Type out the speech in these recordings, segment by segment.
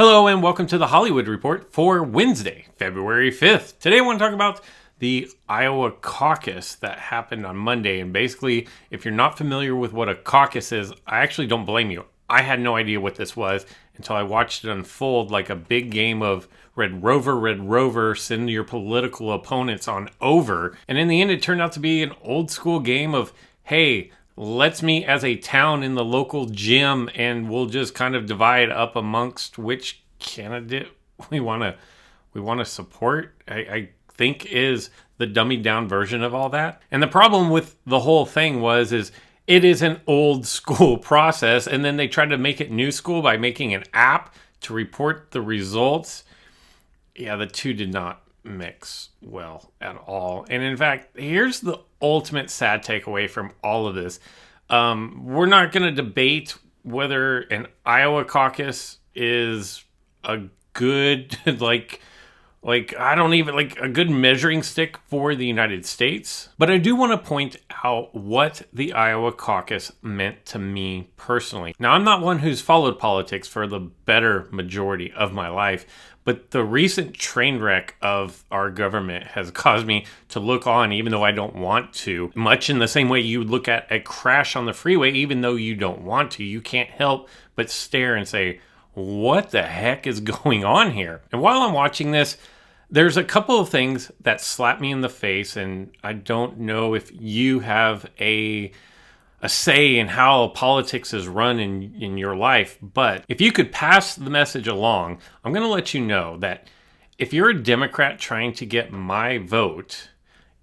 Hello and welcome to the Hollywood Report for Wednesday, February 5th. Today I want to talk about the Iowa caucus that happened on Monday. And basically, if you're not familiar with what a caucus is, I actually don't blame you. I had no idea what this was until I watched it unfold like a big game of Red Rover, send your political opponents on over. And in the end, it turned out to be an old school game of, hey, let's meet as a town in the local gym and we'll just kind of divide up amongst which candidate we want to support. I think is the dummied down version of all that. And the problem with the whole thing is it is an old school process, and then they tried to make it new school by making an app to report the results. Yeah, the two did not mix well at all. And in fact, here's the ultimate sad takeaway from all of this. We're not going to debate whether an Iowa caucus is a good, a good measuring stick for the United States. But I do want to point out what the Iowa caucus meant to me personally. Now, I'm not one who's followed politics for the better majority of my life, but the recent train wreck of our government has caused me to look on, even though I don't want to, much in the same way you would look at a crash on the freeway, even though you don't want to. You can't help but stare and say, what the heck is going on here? And while I'm watching this, there's a couple of things that slap me in the face, and I don't know if you have a say in how politics is run in your life, but if you could pass the message along, I'm going to let you know that if you're a Democrat trying to get my vote,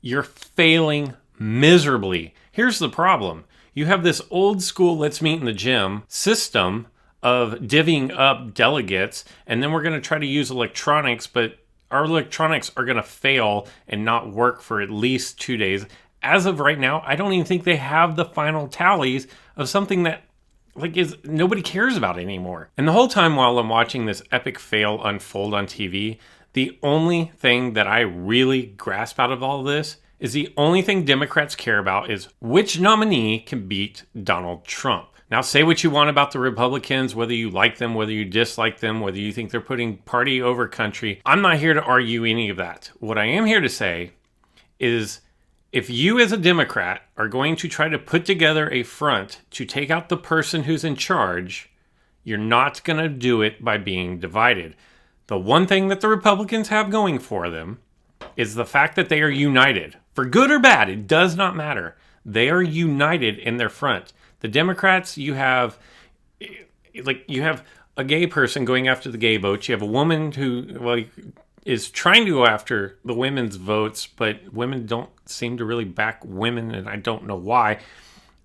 you're failing miserably. Here's the problem. You have this old school let's meet in the gym system of divvying up delegates, and then we're going to try to use electronics, but our electronics are going to fail and not work for at least 2 days. As of right now, I don't even think they have the final tallies of something that nobody cares about anymore. And the whole time while I'm watching this epic fail unfold on TV, the only thing that I really grasp out of all of this is the only thing Democrats care about is which nominee can beat Donald Trump. Now, say what you want about the Republicans, whether you like them, whether you dislike them, whether you think they're putting party over country. I'm not here to argue any of that. What I am here to say is if you as a Democrat are going to try to put together a front to take out the person who's in charge, you're not going to do it by being divided. The one thing that the Republicans have going for them is the fact that they are united. For good or bad, it does not matter. They are united in their front. The Democrats, you have a gay person going after the gay votes. You have a woman who, is trying to go after the women's votes, but women don't seem to really back women, and I don't know why.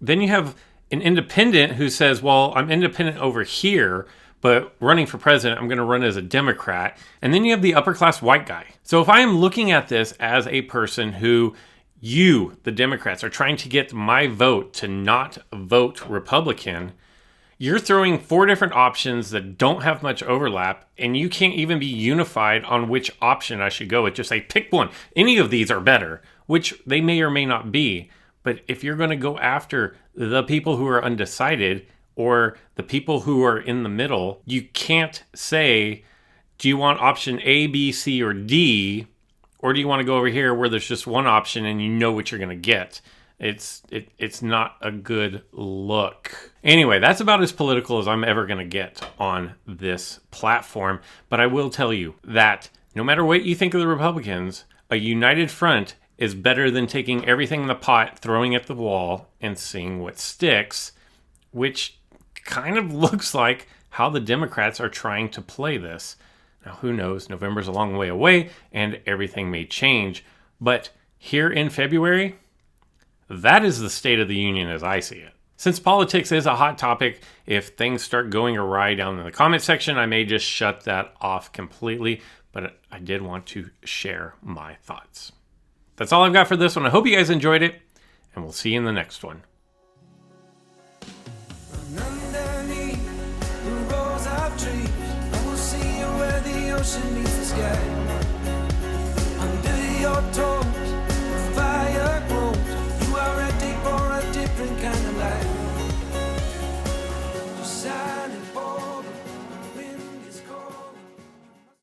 Then you have an independent who says, well, I'm independent over here, but running for president, I'm going to run as a Democrat. And then you have the upper class white guy. So if I am looking at this as a person who you, the Democrats, are trying to get my vote to not vote Republican, you're throwing 4 different options that don't have much overlap, and you can't even be unified on which option I should go with. Just say, pick one. Any of these are better, which they may or may not be. But if you're going to go after the people who are undecided or the people who are in the middle, you can't say, do you want option A, B, C, or D? Or do you want to go over here where there's just one option and you know what you're going to get? It's not a good look. Anyway, that's about as political as I'm ever going to get on this platform. But I will tell you that no matter what you think of the Republicans, a united front is better than taking everything in the pot, throwing it at the wall, and seeing what sticks, which kind of looks like how the Democrats are trying to play this. Now, who knows? November's a long way away, and everything may change. But here in February, that is the state of the union as I see it. Since politics is a hot topic, if things start going awry down in the comment section, I may just shut that off completely. But I did want to share my thoughts. That's all I've got for this one. I hope you guys enjoyed it, and we'll see you in the next one. Underneath the rows of trees, I will see you where the ocean meets the sky.